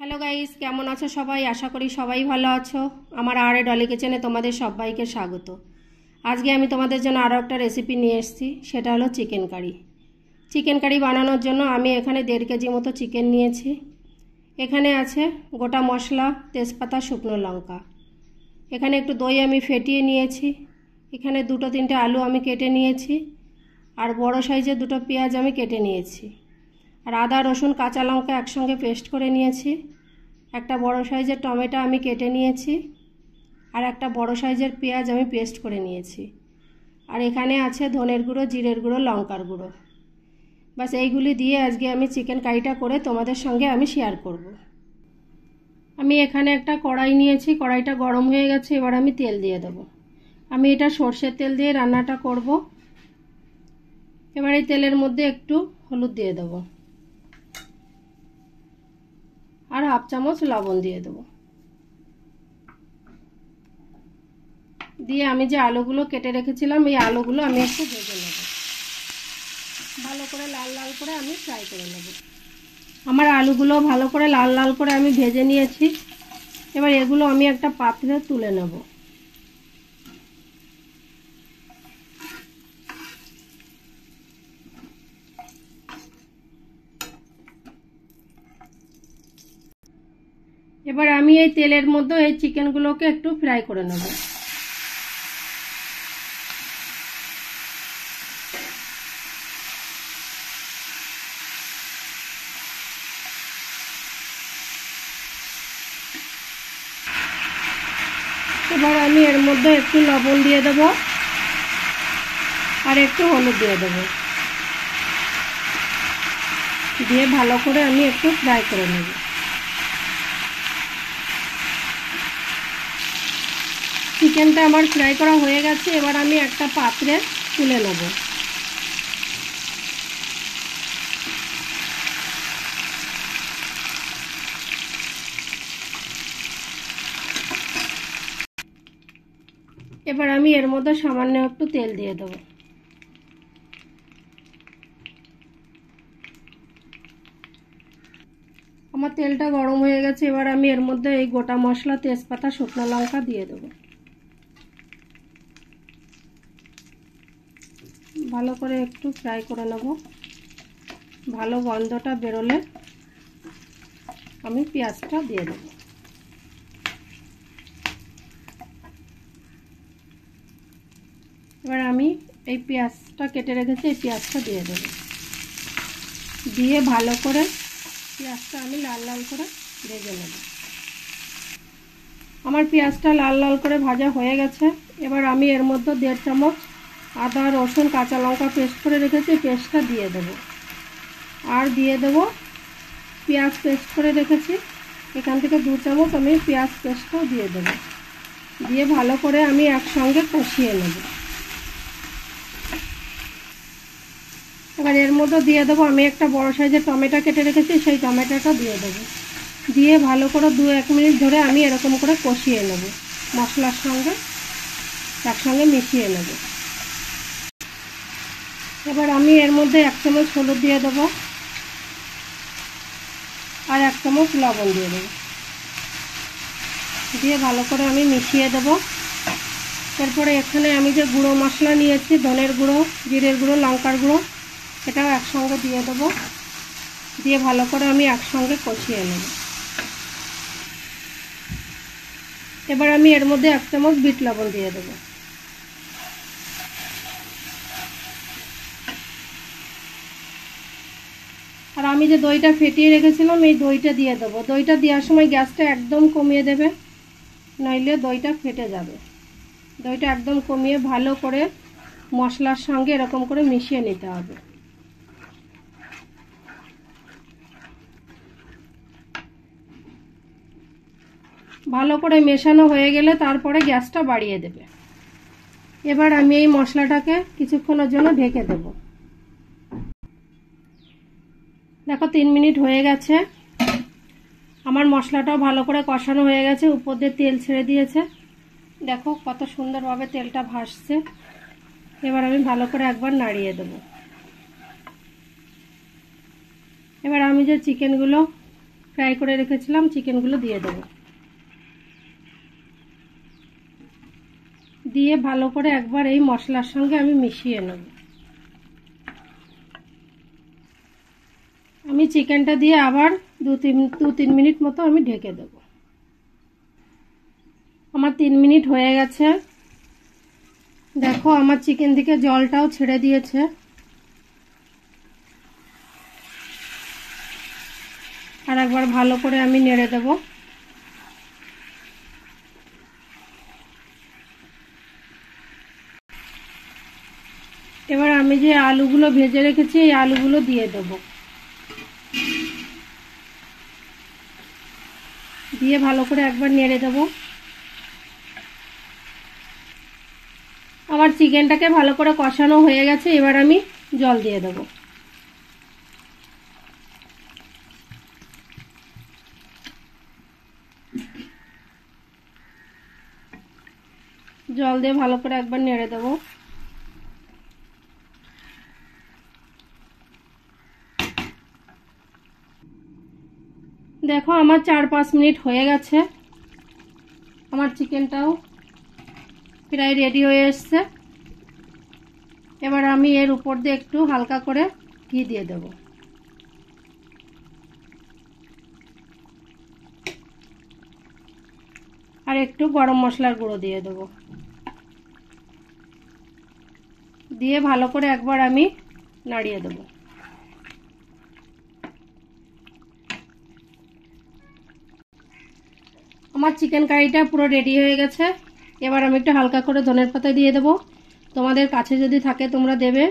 Hello guys, কেমন আছো সবাই? আশা করি সবাই ভালো আছো। আমার আর ডলি কিচেনে তোমাদের সবাইকে স্বাগত। আজকে আমি তোমাদের জন্য আরও একটা রেসিপি নিয়ে এসেছি, সেটা হলো চিকেন কারি। চিকেন কারি বানানোর জন্য আমি এখানে 1.5 কেজি মতো চিকেন নিয়েছি। এখানে আছে গোটা মশলা, তেজপাতা, শুকনো লঙ্কা। এখানে একটু দই আমি ফেটিয়ে নিয়েছি। এখানে 2-3টে আলু আমি কেটে নিয়েছি, আর বড় সাইজের 2টো পেঁয়াজ আমি কেটে নিয়েছি, আর আদা রসুন কাঁচা লঙ্কা একসঙ্গে পেস্ট করে নিয়েছি। একটা বড় সাইজের টমেটো আমি কেটে নিয়েছি, আর একটা বড় সাইজের পেঁয়াজ আমি পেস্ট করে নিয়েছি। আর এখানে আছে ধনের গুঁড়ো, জিরের গুঁড়ো, লঙ্কার গুঁড়ো। বাস এইগুলি দিয়ে আজকে আমি চিকেন কারিটা করে তোমাদের সঙ্গে আমি শেয়ার করব। আমি এখানে একটা কড়াই নিয়েছি, কড়াইটা গরম হয়ে গেছে, এবার আমি তেল দিয়ে দেবো। আমি এটা সর্ষের তেল দিয়ে রান্নাটা করব। এবার এই তেলের মধ্যে একটু হলুদ দিয়ে দেবো, আর 1/2 চামচ লবণ দিয়ে দেবো। দিয়ে আমি যে আলুগুলো কেটে রেখেছিলাম, এই আলুগুলো আমি একটু ভেজে নেব, ভালো করে লাল লাল করে আমি ফ্রাই করে নেব। আমার আলুগুলো ভালো করে লাল লাল করে আমি ভেজে নিয়েছি। এবার এগুলো আমি একটা পাত্রে তুলে নেব। এবার আমি এই তেলের মধ্যে এই চিকেনগুলোকে একটু ফ্রাই করে নেব। এবার আমি এর মধ্যে একটু লবণ দিয়ে দেব, আর একটু হলুদ দিয়ে দেব, দিয়ে ভালো করে আমি একটু ফ্রাই করে নেব। চিকেনটা আমার ফ্রাই করা হয়ে গেছে, এবার আমি একটা পাত্রে তুলে নেব। এবার আমি এর মধ্যে সামান্য একটু তেল দিয়ে দেবো। আমার তেলটা গরম হয়ে গেছে, এবার আমি এর মধ্যে এই গোটা মশলা, তেজপাতা, শুকনো লঙ্কা দিয়ে দেবো। ভালো করে একটু ফ্রাই করে নেব। ভালো গন্ধটা বেরোলে আমি পেঁয়াজটা দিয়ে দেবো। এবার আমি এই পেঁয়াজটা কেটে রেখেছি, এই পেঁয়াজটা দিয়ে দেবো। দিয়ে ভালো করে পেঁয়াজটা আমি লাল লাল করে ভেজে নেব। আমার পেঁয়াজটা লাল লাল করে ভাজা হয়ে গেছে। এবার আমি এর মধ্যে 1.5 চামচ আদা রসুন কাঁচা লঙ্কা পেস্ট করে রেখেছি, পেস্টটা দিয়ে দেবো। আর দিয়ে দেবো পেঁয়াজ পেস্ট করে রেখেছি, এখান থেকে 2 চামচ আমি পেঁয়াজ পেস্টটাও দিয়ে দেবো। দিয়ে ভালো করে আমি একসঙ্গে কষিয়ে নেব। এবার এর মধ্যে দিয়ে দেবো আমি একটা বড় সাইজের টমেটো কেটে রেখেছি, সেই টমেটোটা দিয়ে দেবো। দিয়ে ভালো করে 2-1 মিনিট ধরে আমি এরকম করে কষিয়ে নেব, মশলার সঙ্গে একসঙ্গে মিশিয়ে নেব। এবার আমি এর মধ্যে 1 চামচ হলুদ দিয়ে দেবো, আর 1 চামচ লবণ দিয়ে দেবো। দিয়ে ভালো করে আমি মিশিয়ে দেবো। তারপরে এখানে আমি যে গুঁড়ো মশলা নিয়েছি, ধনের গুঁড়ো, জিরের গুঁড়ো, লঙ্কার গুঁড়ো, এটাও একসঙ্গে দিয়ে দেবো। দিয়ে ভালো করে আমি একসঙ্গে কষিয়ে নেব। এবার আমি এর মধ্যে 1 চামচ বিট লবণ দিয়ে দেবো। আর আমি যে দইটা ফেটিয়ে রেখেছিলাম, এই দইটা দিয়ে দেবো। দইটা দেওয়ার সময় গ্যাসটা একদম কমিয়ে দেবে, নইলে দইটা ফেটে যাবে। দইটা একদম কমিয়ে ভালো করে মশলার সঙ্গে এরকম করে মিশিয়ে নিতে হবে। ভালো করে মেশানো হয়ে গেলে তারপরে গ্যাসটা বাড়িয়ে দেবে। এবার আমি এই মশলাটাকে কিছুক্ষণের জন্য ঢেকে দেব। দেখো 3 মিনিট হয়ে গেছে, আমার মশলাটাও ভালো করে কষানো হয়ে গেছে, উপর দিয়ে তেল ছেড়ে দিয়েছে। দেখো কত সুন্দরভাবে তেলটা ভাসছে। এবার আমি ভালো করে একবার নাড়িয়ে দেব। এবার আমি যে চিকেনগুলো ফ্রাই করে রেখেছিলাম চিকেনগুলো দিয়ে দেবো। দিয়ে ভালো করে একবার এই মশলার সঙ্গে আমি মিশিয়ে নেব। আমি চিকেনটা দিয়ে আবার দু তিন মিনিট মতো আমি ঢেকে দেব। আমার 3 মিনিট হয়ে গেছে। দেখো আমার চিকেন থেকে জলটাও ছেড়ে দিয়েছে। আর একবার ভালো করে আমি নেড়ে দেব। এবার আমি যে আলুগুলো ভেজে রেখেছি এই আলুগুলো দিয়ে দেব। দিয়ে ভালো করে একবার নেড়ে দেব। আমার চিকেনটাকে ভালো করে কষানো হয়ে গেছে। এবার আমি জল দিয়ে দেব। জল দিয়ে ভালো করে একবার নেড়ে দেব। দেখো আমার 4-5 মিনিট হয়ে গেছে। আমার চিকেনটাও প্রায় রেডি হয়ে এসছে। এবার আমি এর উপর দিয়ে একটু হালকা করে ঘি দিয়ে দেব। আর একটু গরম মশলার গুঁড়ো দিয়ে দেব। দিয়ে ভালো করে একবার আমি নাড়িয়ে দেব। আমার চিকেন কারিটা পুরো রেডি হয়ে গেছে। এবার আমি একটু হালকা করে ধনের পাতা দিয়ে দেব। তোমাদের কাছে যদি থাকে তোমরা দেবে,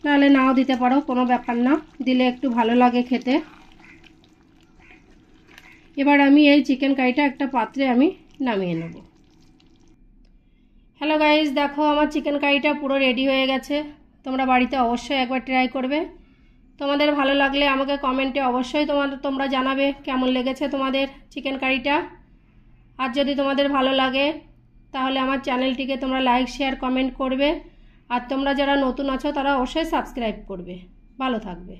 নাহলে নাও দিতে পারো, কোনো ব্যাপার না, দিলে একটু ভালো লাগে খেতে। এবার আমি এই চিকেন কারিটা একটা পাত্রে আমি নামিয়ে নেব। হ্যালো গাইস, দেখো আমার চিকেন কারিটা পুরো রেডি হয়ে গেছে। তোমরা বাড়িতে অবশ্যই একবার ট্রাই করবে। তোমাদের ভালো লাগলে আমাকে কমেন্টে অবশ্যই তোমরা জানাবে কেমন লেগেছে তোমাদের চিকেন কারিটা। আর যদি তোমাদের ভালো লাগে তাহলে আমার চ্যানেলটিকে তোমরা লাইক শেয়ার কমেন্ট করবে। আর তোমরা যারা নতুন আছো তারা অবশ্যই সাবস্ক্রাইব করবে। ভালো থাকবে।